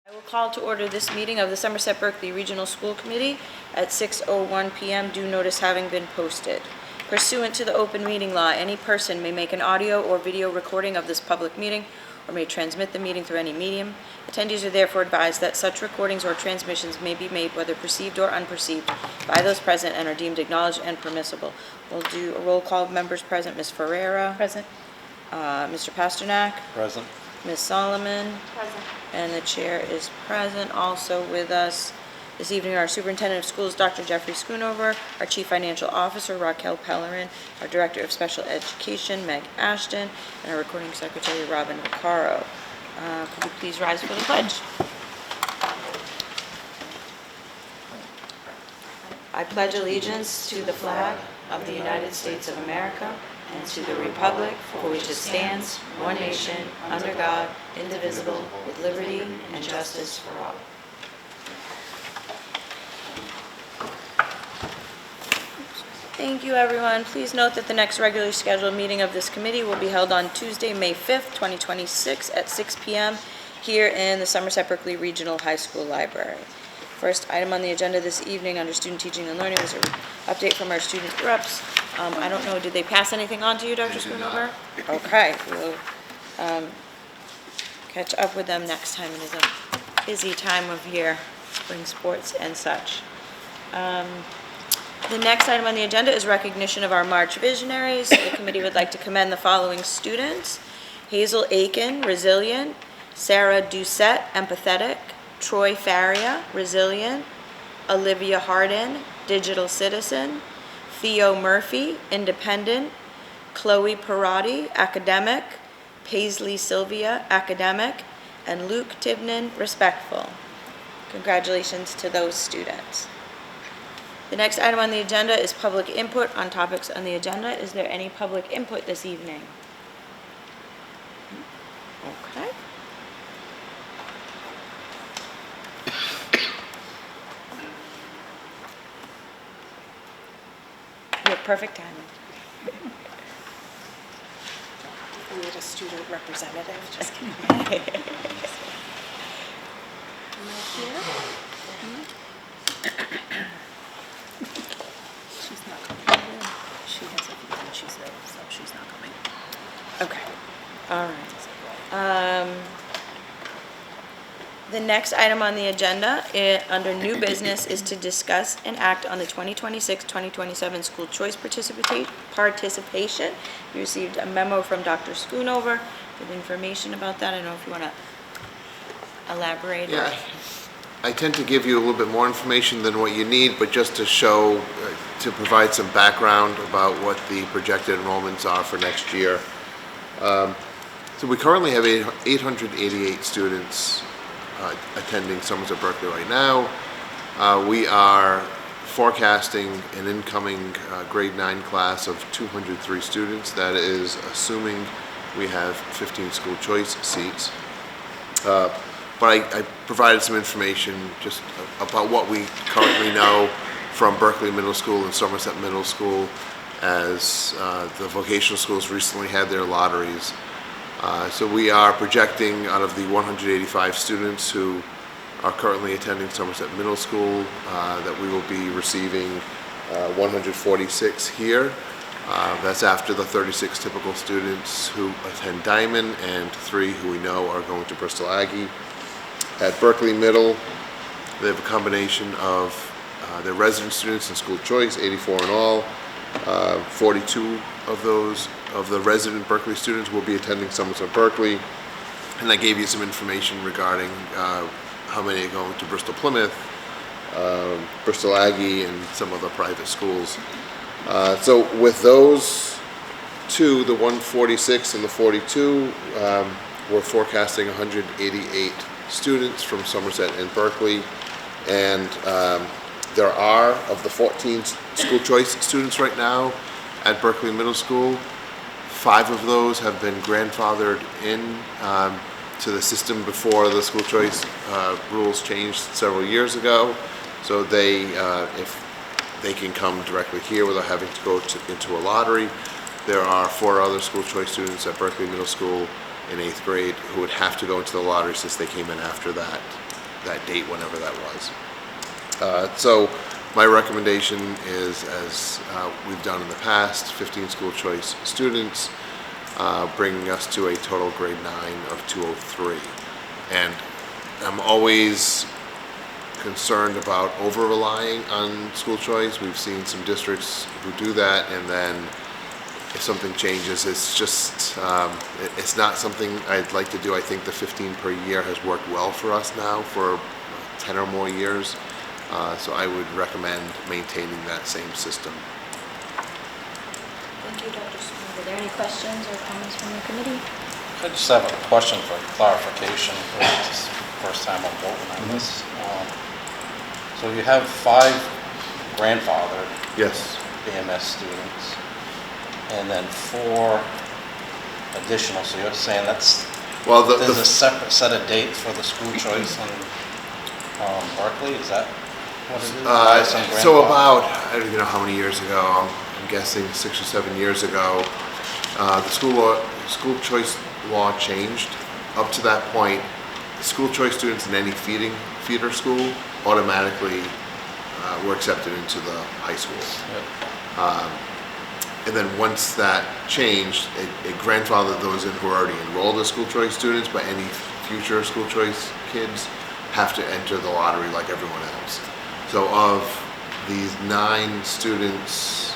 I will call to order this meeting of the Somerset Berkley Regional School Committee at 6:01 p.m. due notice having been posted. Pursuant to the open meeting law, any person may make an audio or video recording of this public meeting or may transmit the meeting through any medium. Attendees are therefore advised that such recordings or transmissions may be made, whether perceived or unperceived, by those present and are deemed acknowledged and permissible. We'll do a roll call of members present. Ms. Ferreira. Present. Mr. Pasternak. Present. Ms. Solomon. Present. And the chair is present. Also with us this evening, our Superintendent of Schools, Dr. Jeffrey Schoonover, our Chief Financial Officer, Raquel Pellerin, our Director of Special Education, Meg Ashton, and our Recording Secretary, Robin Vaccaro. Could you please rise for the pledge? I pledge allegiance to the flag of the United States of America and to the republic for which it stands, one nation, under God, indivisible, with liberty and justice for all. Thank you, everyone. Please note that the next regularly scheduled meeting of this committee will be held on Tuesday, May 5th, 2026 at 6 p.m. here in the Somerset Berkley Regional High School Library. First item on the agenda this evening under student teaching and learning is an update from our student reps. I don't know, did they pass anything on to you, Dr. Schoonover? Okay, we'll catch up with them next time. It is a busy time of year, spring sports and such. The next item on the agenda is recognition of our March visionaries. The committee would like to commend the following students: Hazel Aiken, resilient; Sarah Doucette, empathetic; Troy Faria, resilient; Olivia Hardin, digital citizen; Theo Murphy, independent; Chloe Parati, academic; Paisley Sylvia, academic; and Luke Tibnan, respectful. Congratulations to those students. The next item on the agenda is public input on topics on the agenda. Is there any public input this evening? Okay. You have perfect timing. We need a student representative, just kidding. She's not coming. She has a feeling she's ill, so she's not coming. Okay, all right. The next item on the agenda, under new business, is to discuss and act on the 2026-2027 school choice participation. We received a memo from Dr. Schoonover with information about that. I don't know if you want to elaborate. Yeah, I tend to give you a little bit more information than what you need, but just to show, to provide some background about what the projected enrollments are for next year. So we currently have 888 students attending Somerset Berkley right now. We are forecasting an incoming grade 9 class of 203 students. That is assuming we have 15 school choice seats. But I provided some information just about what we currently know from Berkley Middle School and Somerset Middle School, as the vocational schools recently had their lotteries. So we are projecting, out of the 185 students who are currently attending Somerset Middle School, that we will be receiving 146 here. That's after the 36 typical students who attend Diamond and 3 who we know are going to Bristol Aggie. At Berkley Middle, they have a combination of their resident students and school choice, 84 in all. 42 of those, of the resident Berkeley students, will be attending Somerset Berkley. And I gave you some information regarding how many are going to Bristol Plymouth, Bristol Aggie, and some other private schools. So with those two, the 146 and the 42, we're forecasting 188 students from Somerset and Berkley. And there are, of the 14 school choice students right now at Berkley Middle School, 5 of those have been grandfathered in to the system before the school choice rules changed several years ago. So they, if they can come directly here without having to go into a lottery. There are 4 other school choice students at Berkley Middle School in 8th grade who would have to go into the lottery since they came in after that. that date, whenever that was. So my recommendation is, as we've done in the past, 15 school choice students, bringing us to a total grade 9 of 203. And I'm always concerned about over-relying on school choice. We've seen some districts who do that, and then if something changes, it's just, it's not something I'd like to do. I think the 15 per year has worked well for us now for 10 or more years. So I would recommend maintaining that same system. Thank you, Dr. Smith. Are there any questions or comments from the committee? I just have a question for clarification. It's the first time I'm voting on this. So you have 5 grandfathered Yes. BMS students, and then 4 additional. So you're saying that's, Well, there's a separate set of dates for the school choice in Berkeley? Is that what it is? Some so grandfathered? about, I don't even know how many years ago, I'm guessing 6 or 7 years ago, the school choice law changed. Up to that point, school choice students in any feeder school automatically were accepted into the high school. Yep. And then once that changed, it grandfathered those in who are already enrolled as school choice students, but any future school choice kids have to enter the lottery like everyone else. So of these 9 students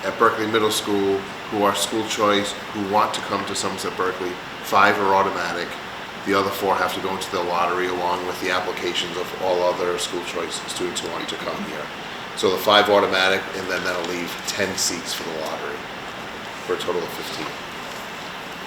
at Berkeley Middle School who are school choice, who want to come to Somerset Berkeley, 5 are automatic. The other 4 have to go into the lottery along with the applications of all other school choice students who want to come here. So the 5 automatic, and then that'll leave 10 seats for the lottery, for a total of 15.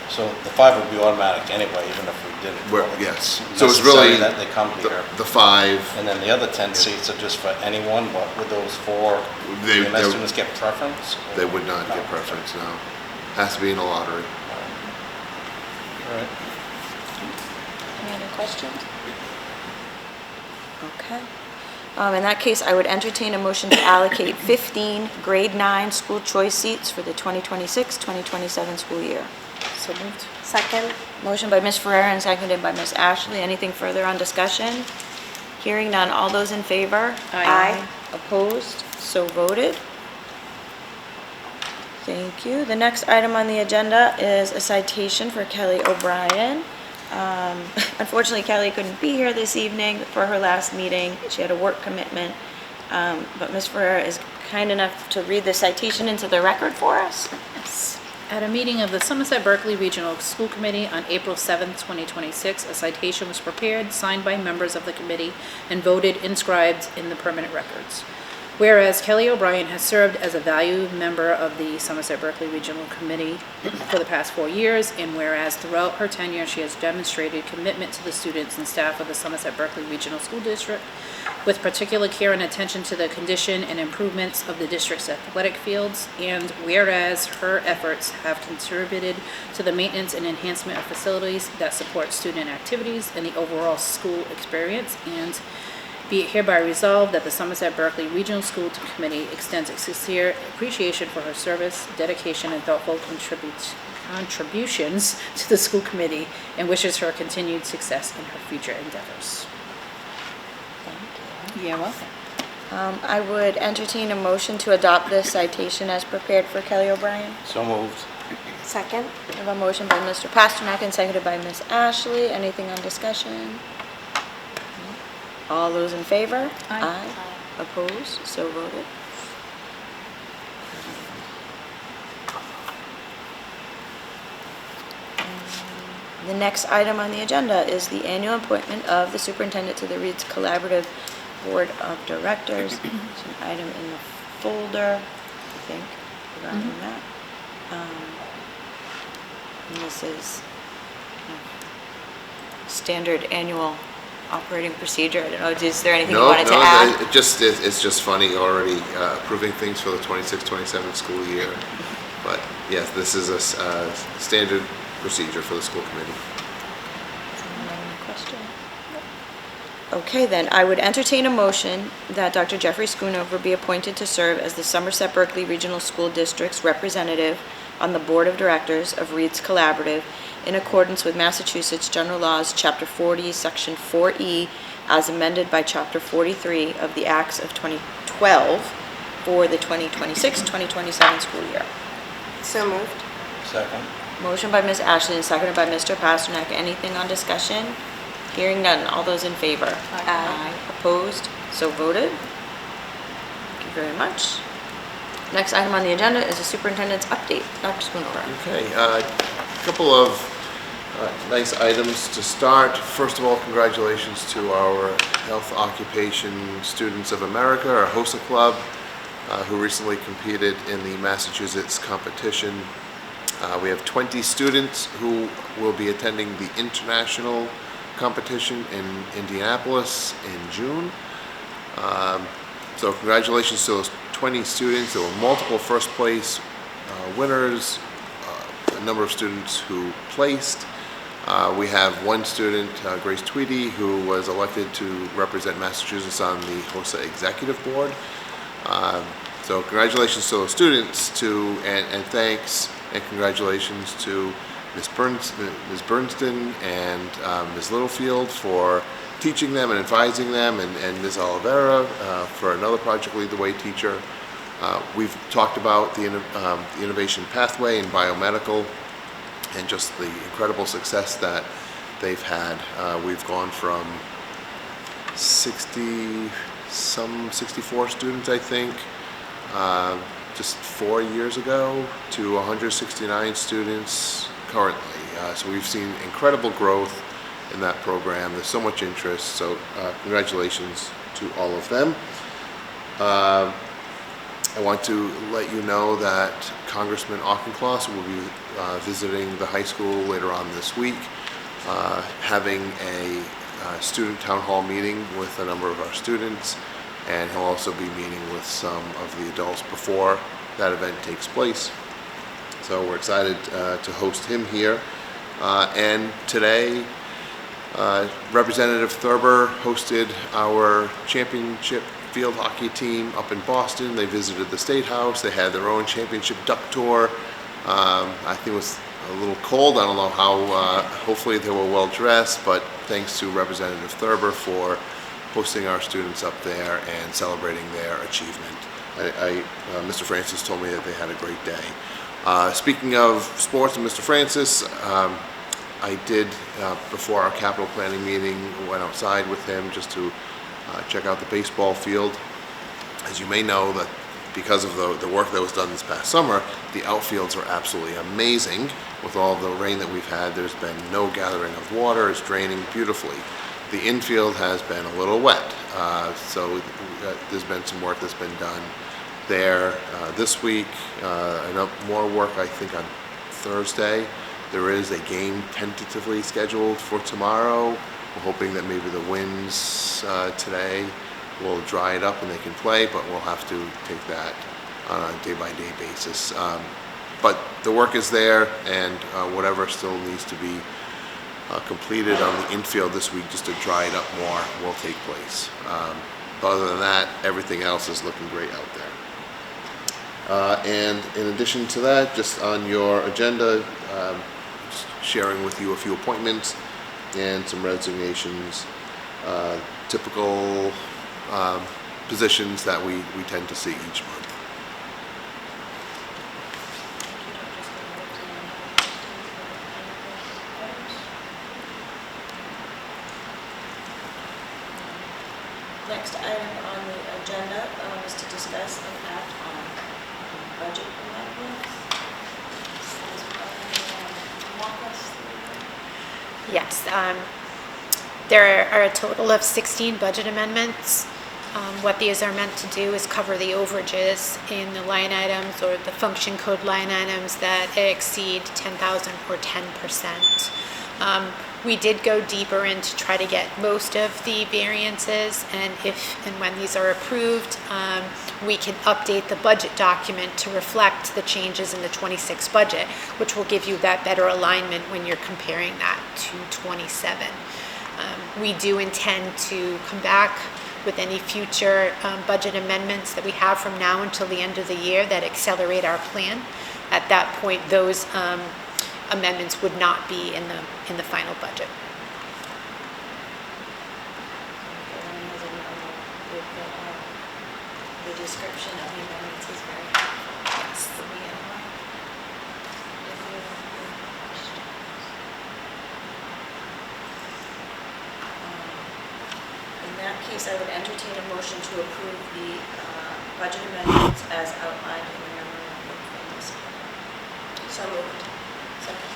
So the 5 would be automatic anyway, even if we didn't. Yes. So it's really That they come here. the 5. And then the other 10 seats are just for anyone, but would those 4 BMS students get preference? They would not get preference, no. Has to be in a lottery. All right. Any other questions? Okay. In that case, I would entertain a motion to allocate 15 grade 9 school choice seats for the 2026-2027 school year. So moved. Second. Motion by Ms. Ferrera and seconded by Ms. Ashley. Anything further on discussion? Hearing none. All those in favor? Aye. Opposed? So voted. Thank you. The next item on the agenda is a citation for Kelly O'Brien. Unfortunately, Kelly couldn't be here this evening for her last meeting. She had a work commitment. But Ms. Ferrera is kind enough to read the citation into the record for us. Yes. At a meeting of the Somerset Berkley Regional School Committee on April 7th, 2026, a citation was prepared, signed by members of the committee, and voted inscribed in the permanent records. Whereas Kelly O'Brien has served as a valued member of the Somerset Berkley Regional Committee for the past 4 years, and whereas throughout her tenure she has demonstrated commitment to the students and staff of the Somerset Berkley Regional School District, with particular care and attention to the condition and improvements of the district's athletic fields, and whereas her efforts have contributed to the maintenance and enhancement of facilities that support student activities and the overall school experience, and be it hereby resolved that the Somerset Berkley Regional School Committee extends its sincere appreciation for her service, dedication, and thoughtful contributions to the school committee, and wishes her continued success in her future endeavors. You're welcome. I would entertain a motion to adopt this citation as prepared for Kelly O'Brien. So moved. Second. I have a motion by Mr. Pasternak and seconded by Ms. Ashley. Anything on discussion? All those in favor? Aye. Opposed? So voted. The next item on the agenda is the annual appointment of the superintendent to the Reed's Collaborative Board of Directors. It's an item in the folder, I think, regarding that. And this is standard annual operating procedure. I don't know, is there anything you wanted to add? It's just funny already approving things for the 26-27 school year. But yes, this is a standard procedure for the school committee. Anyone have any questions? Okay, then, I would entertain a motion that Dr. Jeffrey Schoonover be appointed to serve as the Somerset Berkley Regional School District's representative on the Board of Directors of Reed's Collaborative in accordance with Massachusetts General Laws, Chapter 40, Section 4E, as amended by Chapter 43 of the Acts of 2012 for the 2026-2027 school year. So moved. Second. Motion by Ms. Ashley and seconded by Mr. Pasternak. Anything on discussion? Hearing none. All those in favor? Aye. Opposed? So voted. Thank you very much. Next item on the agenda is the superintendent's update. Dr. Schoonover. Okay, a couple of nice items to start. First of all, congratulations to our Health Occupation Students of America, our HOSA Club, who recently competed in the Massachusetts competition. We have 20 students who will be attending the international competition in Indianapolis in June. So congratulations to those 20 students. There were multiple first place winners, a number of students who placed. We have one student, Grace Tweedy, who was elected to represent Massachusetts on the HOSA Executive Board. So congratulations to those students and thanks and congratulations to Ms. Bernston and Ms. Littlefield for teaching them and advising them, and Ms. Oliveira for another Project Lead the Way teacher. We've talked about the innovation pathway in biomedical and just the incredible success that they've had. We've gone from 64 students, I think, just 4 years ago to 169 students currently. So we've seen incredible growth in that program. There's so much interest, so congratulations to all of them. I want to let you know that Congressman Auchincloss will be visiting the high school later on this week, having a student town hall meeting with a number of our students, and he'll also be meeting with some of the adults before that event takes place. So we're excited to host him here. And today, Representative Thurber hosted our championship field hockey team up in Boston. They visited the State House. They had their own championship duck tour. I think it was a little cold. I don't know how, hopefully they were well dressed, but thanks to Representative Thurber for hosting our students up there and celebrating their achievement. Mr. Francis told me that they had a great day. Speaking of sports and Mr. Francis, I did, before our capital planning meeting, went outside with him just to check out the baseball field. As you may know, that because of the work that was done this past summer, the outfields are absolutely amazing. With all the rain that we've had, there's been no gathering of water. It's draining beautifully. The infield has been a little wet, so there's been some work that's been done there this week. More work, I think, on Thursday. There is a game tentatively scheduled for tomorrow. We're hoping that maybe the winds today will dry it up and they can play, but we'll have to take that on a day-by-day basis. But the work is there, and whatever still needs to be completed on the infield this week just to dry it up more will take place. But other than that, everything else is looking great out there. And in addition to that, just on your agenda, just sharing with you a few appointments and some resignations, typical positions that we tend to see each month. Next item on the agenda is to discuss and act on budget amendments. Walk us through. Yes, there are a total of 16 budget amendments. What these are meant to do is cover the overages in the line items or the function code line items that exceed 10,000 or 10%. We did go deeper in to try to get most of the variances, and if and when these are approved, we can update the budget document to reflect the changes in the 26 budget, which will give you that better alignment when you're comparing that to 27. We do intend to come back with any future budget amendments that we have from now until the end of the year that accelerate our plan. At that point, those amendments would not be in the final budget. Everyone has a memo with the description of the amendments is very helpful. Yes. For me anyway. If you have any questions. In that case, I would entertain a motion to approve the budget amendments as outlined in the memorandum from this. So moved. Second.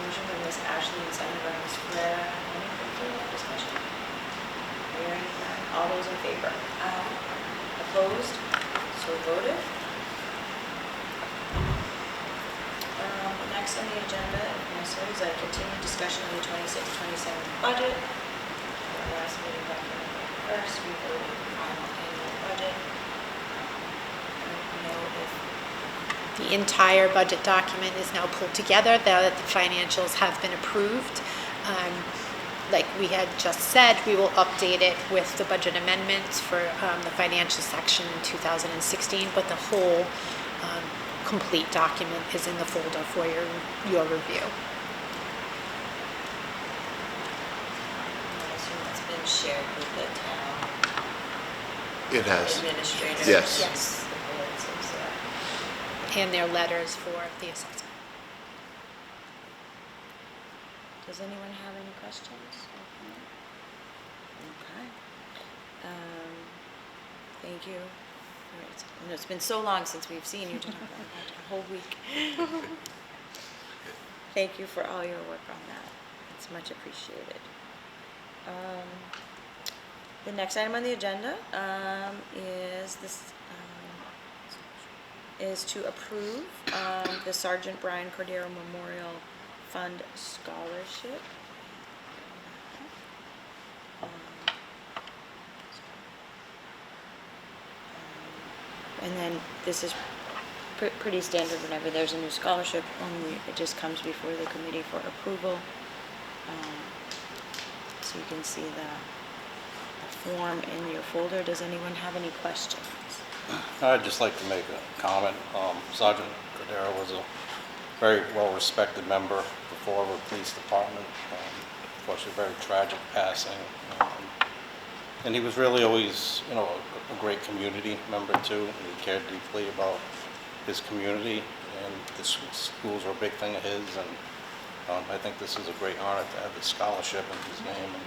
Motion by Ms. Ashley and seconded by Ms. Ferrera. Any further discussion? Hearing none. All those in favor? Aye. Opposed? So voted. Next on the agenda, if necessary, is a continued discussion on the 26-27 budget. Our last meeting back in November 1st, we voted the final annual budget. I don't know if The entire budget document is now pulled together, now that the financials have been approved. Like we had just said, we will update it with the budget amendments for the financial section in 2016, but the whole complete document is in the folder for your review. I assume it's been shared with the town It has. administrators. Yes. Yes. The boards and stuff. And their letters for the assessment. Does anyone have any questions? Okay. Thank you. All right. You know, it's been so long since we've seen you, Jennifer. A whole week. Thank you for all your work on that. It's much appreciated. The next item on the agenda is this is to approve the Sergeant Brian Cordero Memorial Fund Scholarship. And then this is pretty standard whenever there's a new scholarship, it just comes before the committee for approval. So you can see the form in your folder. Does anyone have any questions? I'd just like to make a comment. Sergeant Cordero was a very well-respected member before the police department. Unfortunately, very tragic passing. And he was really always, you know, a great community member too. He cared deeply about his community, and the schools are a big thing of his. And I think this is a great honor to have this scholarship in his name. And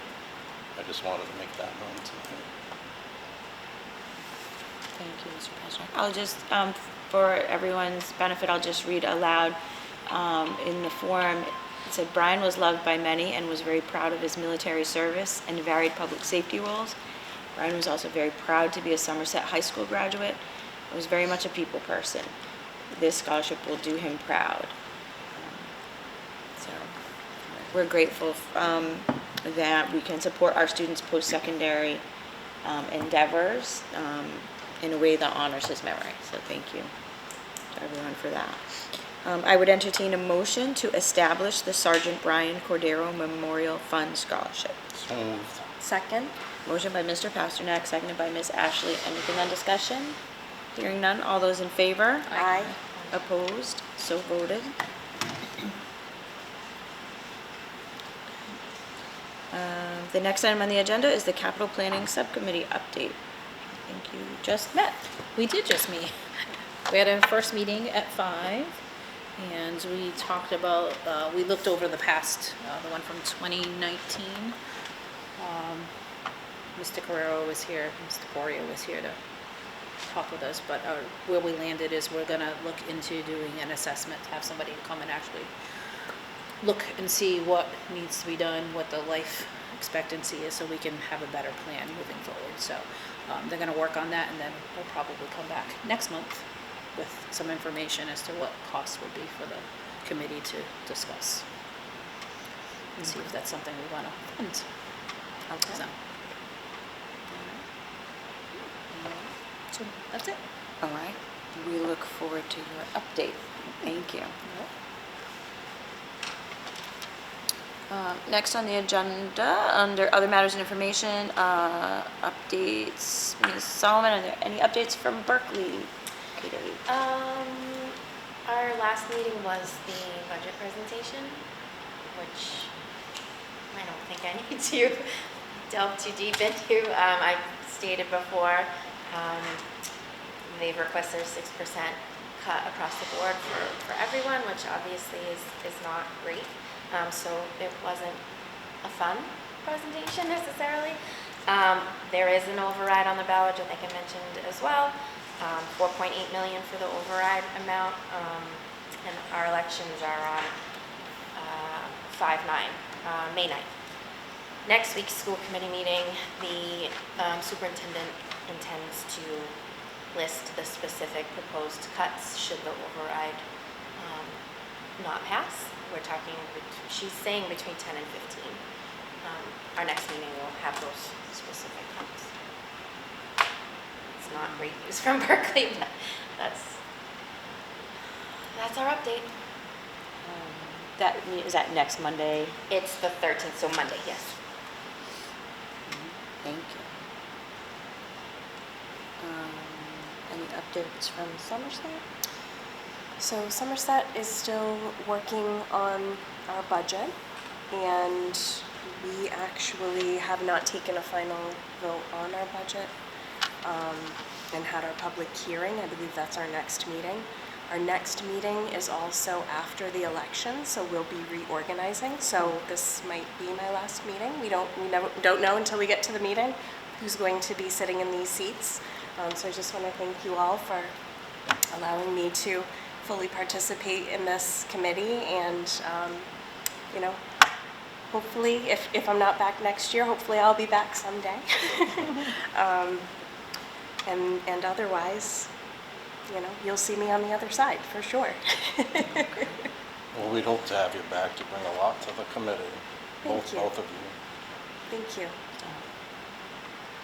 I just wanted to make that known to him. Thank you, Mr. President. I'll just, for everyone's benefit, I'll just read aloud in the form. It said, Brian was loved by many and was very proud of his military service and varied public safety roles. Brian was also very proud to be a Somerset High School graduate and was very much a people person. This scholarship will do him proud. So we're grateful that we can support our students' post-secondary endeavors in a way that honors his memory. So thank you to everyone for that. I would entertain a motion to establish the Sergeant Brian Cordero Memorial Fund Scholarship. So moved. Second? Motion by Mr. Pasternak, seconded by Ms. Ashley. Anything on discussion? Hearing none. All those in favor? Aye. Opposed? So voted. The next item on the agenda is the Capital Planning Subcommittee update. I think you just met. We did just meet. We had a first meeting at 5, and we talked about, we looked over the past, the one from 2019. Mr. Carrero was here, Mr. Coria was here to talk with us, but where we landed is we're gonna look into doing an assessment, have somebody come and actually look and see what needs to be done, what the life expectancy is, so we can have a better plan moving forward. So they're gonna work on that, and then we'll probably come back next month with some information as to what costs would be for the committee to discuss. And see if that's something we wanna fund. Okay. So that's it. All right. We look forward to your update. Thank you. Next on the agenda, under other matters and information, updates. Ms. Solomon, are there any updates from Berkeley today? Our last meeting was the budget presentation, which I don't think I need to delve too deep into. I stated before, they've requested a 6% cut across the board for everyone, which obviously is not great. So it wasn't a fun presentation necessarily. There is an override on the ballot, I think I mentioned as well. 4.8 million for the override amount, and our elections are on 5/9, May 9th. Next week's school committee meeting, the superintendent intends to list the specific proposed cuts should the override not pass. We're talking, she's saying between 10 and 15. Our next meeting will have those specific cuts. It's not great news from Berkeley, but that's our update. Is that next Monday? It's the 13th, so Monday, yes. Thank you. Any updates from Somerset? So Somerset is still working on our budget, and we actually have not taken a final vote on our budget and had our public hearing. I believe that's our next meeting. Our next meeting is also after the election, so we'll be reorganizing. So this might be my last meeting. We don't know until we get to the meeting who's going to be sitting in these seats. So I just want to thank you all for allowing me to fully participate in this committee, and hopefully, if I'm not back next year, hopefully I'll be back someday. And otherwise, you'll see me on the other side for sure. Well, we'd hope to have you back to bring a lot to the committee, Thank you. both of you. Thank you.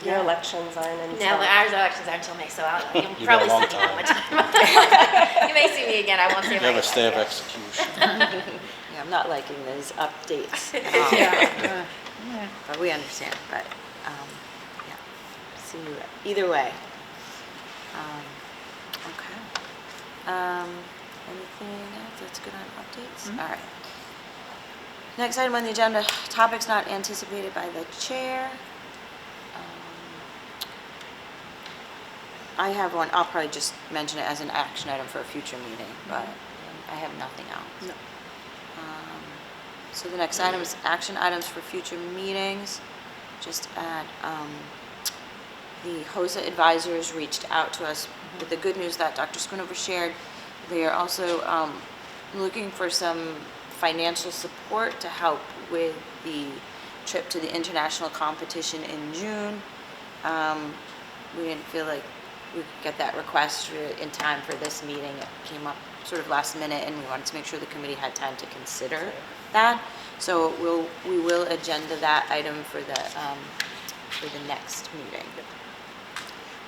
Your elections aren't until... No, our elections aren't until May, so you'll You probably got a see long me one more time. You may see me again, I won't see you You have a again. stay of execution. Yeah, I'm not liking those updates at all. Yeah. But we understand, but, yeah, see you either way. Okay. Anything else that's good on updates? All right. Next item on the agenda, topics not anticipated by the chair. I have one, I'll probably just mention it as an action item for a future meeting, but I have nothing else. No. So the next item is action items for future meetings. Just add, the HOSA advisors reached out to us with the good news that Dr. Schoonover shared. They are also looking for some financial support to help with the trip to the international competition in June. We didn't feel like we could get that request in time for this meeting. It came up sort of last minute, and we wanted to make sure the committee had time to consider that. So we will agenda that item for the next meeting.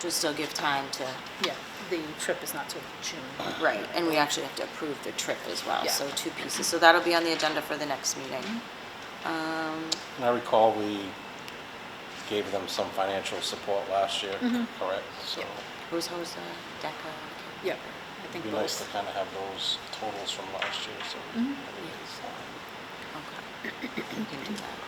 To still give time to, Yeah, the trip is not till June. right, and we actually have to approve the trip as well, Yeah. so 2 pieces. So that'll be on the agenda for the next meeting. And I recall we gave them some financial support last year, correct? So Who's HOSA, DECA? Yep, I think it'd be nice to both. kind of have those totals from last year, so everybody's, Okay, we can do that.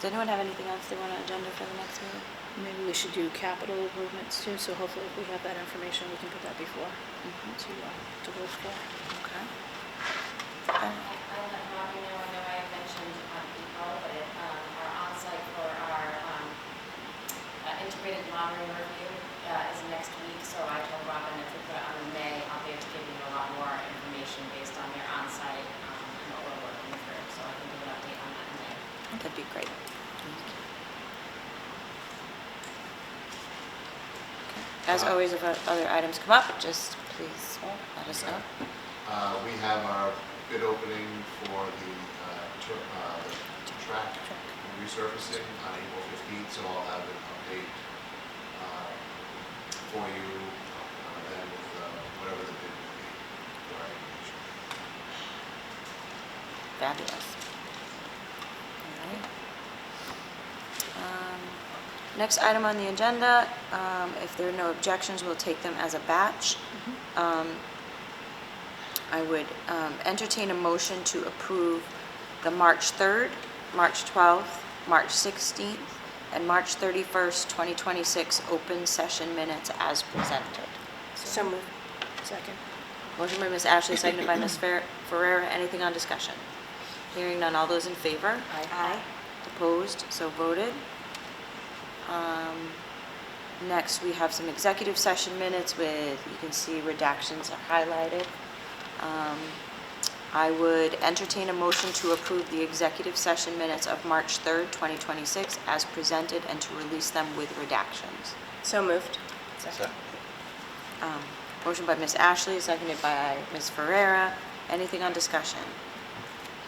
Does anyone have anything else they want on agenda for the next meeting? Maybe we should do capital improvements too, so hopefully if we have that information, we can put that before to vote for. Okay. I'll let Robbie know, I know I had mentioned April, but our onsite for our integrated monitoring review is next week, so I told Robin if we put it on in May, I'll be able to give you a lot more information based on your onsite and what we're working through, so I can do an update on that in May. That'd be great. Thank you. Okay. As always, if other items come up, just please let us know. We have our bid opening for the track resurfacing on April 15th, so I'll have an update for you then with whatever the bid will be for our application. Fabulous. All right. Next item on the agenda, if there are no objections, we'll take them as a batch. I would entertain a motion to approve the March 3rd, March 12th, March 16th, and March 31st, 2026 open session minutes as presented. So moved. Second. Motion by Ms. Ashley, seconded by Ms. Ferrera. Anything on discussion? Hearing none. All those in favor? Aye. Opposed? So voted. Next, we have some executive session minutes with, you can see redactions are highlighted. I would entertain a motion to approve the executive session minutes of March 3rd, 2026 as presented and to release them with redactions. So moved. Second. Motion by Ms. Ashley, seconded by Ms. Ferrera. Anything on discussion?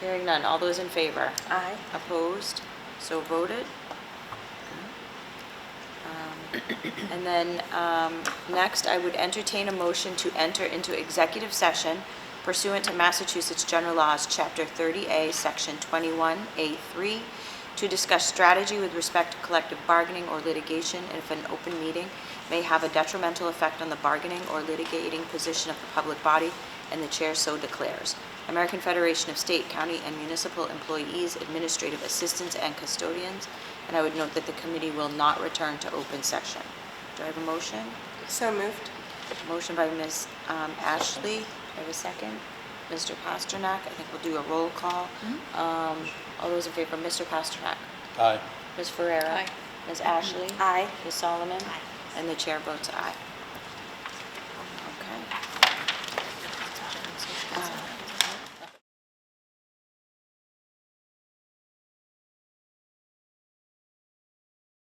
Hearing none. All those in favor? Aye. Opposed? So voted. And then next, I would entertain a motion to enter into executive session pursuant to Massachusetts General Laws, Chapter 30A, Section 21A3, to discuss strategy with respect to collective bargaining or litigation if an open meeting may have a detrimental effect on the bargaining or litigating position of the public body, and the chair so declares. American Federation of State, County, and Municipal Employees, Administrative Assistants, and Custodians. And I would note that the committee will not return to open session. Do I have a motion? So moved. Motion by Ms. Ashley. Do I have a second? Mr. Pasternak. I think we'll do a roll call. All those in favor, Mr. Pasternak. Aye. Ms. Ferrera. Aye. Ms. Ashley. Aye. Ms. Solomon. And the chair votes aye.